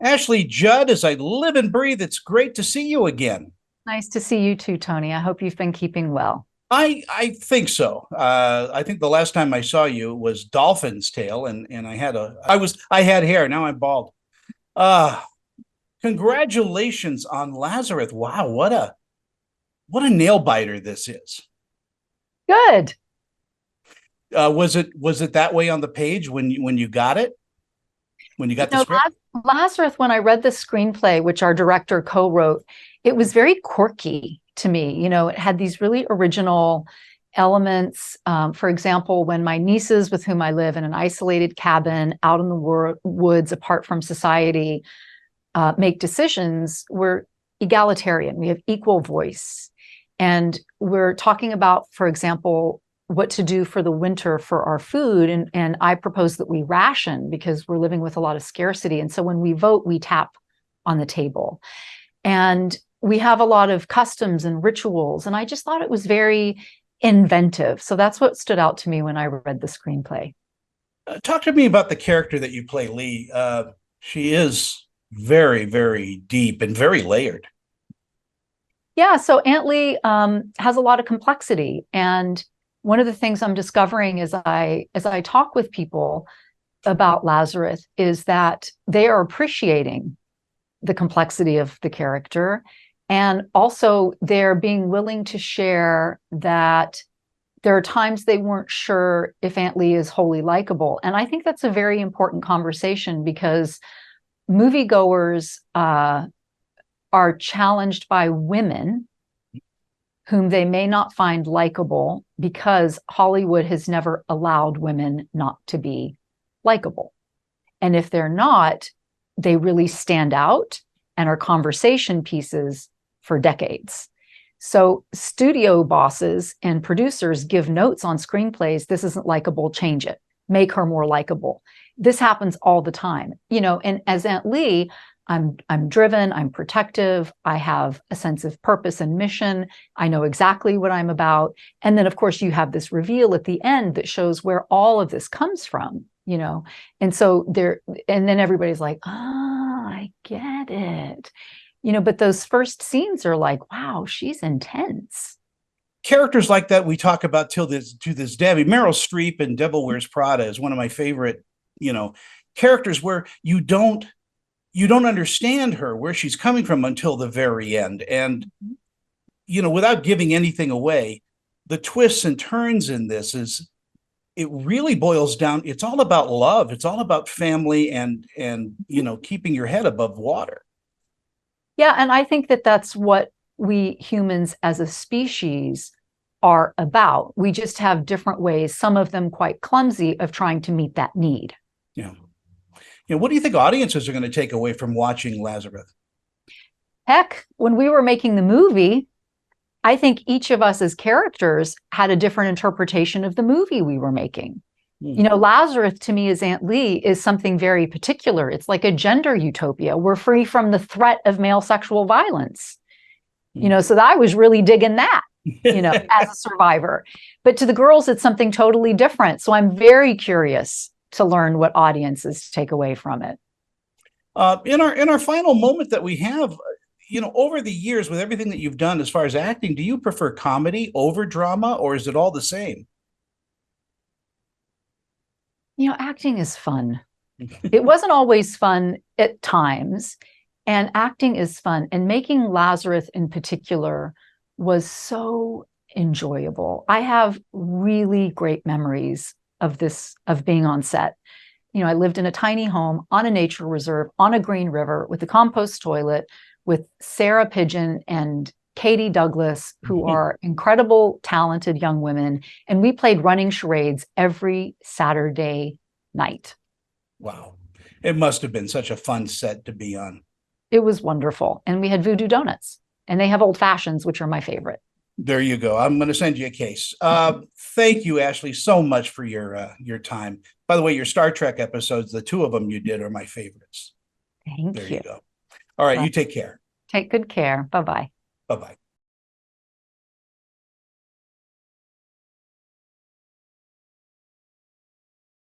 Ashley, Judd, as I live and breathe, it's great to see you again. Nice to see you too, Tony. I hope you've been keeping well. I think so. I think the last time I saw you was Dolphin's Tale, and I had hair. Now I'm bald. Uh Congratulations on Lazareth. Wow, what a nail biter this is. Good. Was it that way on the page when you got it? When you You got the know, script? Lazarus, when I read the screenplay, which our director co-wrote, it was very quirky to me. It had these really original elements. For example, when my nieces, with whom I live in an isolated cabin out in the woods, apart from society, make decisions, we're egalitarian. We have equal voice. And we're talking about, for example, what to do for the winter for our food. And I propose that we ration because we're living with a lot of scarcity. And so when we vote, we tap on the table. And we have a lot of customs and rituals. And I just thought it was very inventive. So that's what stood out to me when I read the screenplay. Talk to me about the character that you play, Lee. She is very, very deep and very layered. Yeah, so Aunt Lee has a lot of complexity. And one of the things I'm discovering as I talk with people about Lazarus is that they are appreciating the complexity of the character. And also they're being willing to share that there are times they weren't sure if Aunt Lee is wholly likable. And I think that's a very important conversation because moviegoers are challenged by women whom they may not find likable because Hollywood has never allowed women not to be likable. And if they're not, they really stand out and are conversation pieces for decades. So studio bosses and producers give notes on screenplays. This isn't likable, change it, make her more likable. This happens all the time, and as Aunt Lee, I'm driven, I'm protective, I have a sense of purpose and mission. I know exactly what I'm about. And then of course you have this reveal at the end that shows where all of this comes from. And so and then everybody's like, I get it. But those first scenes are like, wow, she's intense. Characters like that we talk about to this day. I mean, Meryl Streep in Devil Wears Prada is one of my favorite, you know, characters where you don't understand her, where she's coming from until the very end. And, without giving anything away, the twists and turns in this it really boils down. It's all about love. It's all about family and keeping your head above water. Yeah, and I think that that's what we humans as a species are about. We just have different ways, some of them quite clumsy, of trying to meet that need. Yeah. What do you think audiences are going to take away from watching Lazarus? Heck, when we were making the movie, I think each of us as characters had a different interpretation of the movie we were making. Lazarus to me as Aunt Lee is something very particular. It's like a gender utopia. We're free from the threat of male sexual violence. So I was really digging that, as a survivor. But to the girls, it's something totally different. So I'm very curious to learn what audiences take away from it. In our final moment that we have, over the years with everything that you've done as far as acting, do you prefer comedy over drama, or is it all the same? Acting is fun. It wasn't always fun at times, and acting is fun. And making Lazarus in particular was so enjoyable. I have really great memories of being on set. I lived in a tiny home on a nature reserve on a green river with a compost toilet with Sarah Pigeon and Katie Douglas, who are incredible, talented young women. And we played running charades every Saturday night. Wow. It must have been such a fun set to be on. It was wonderful. And we had voodoo donuts, and they have old fashions, which are my favorite. There you go. I'm going to send you a case. Thank you, Ashley, so much for your time. By the way, your Star Trek episodes, the two of them you did, are my favorites. Thank There you. you go. All right, Well, you take care. take good care. Bye-bye. Bye-bye.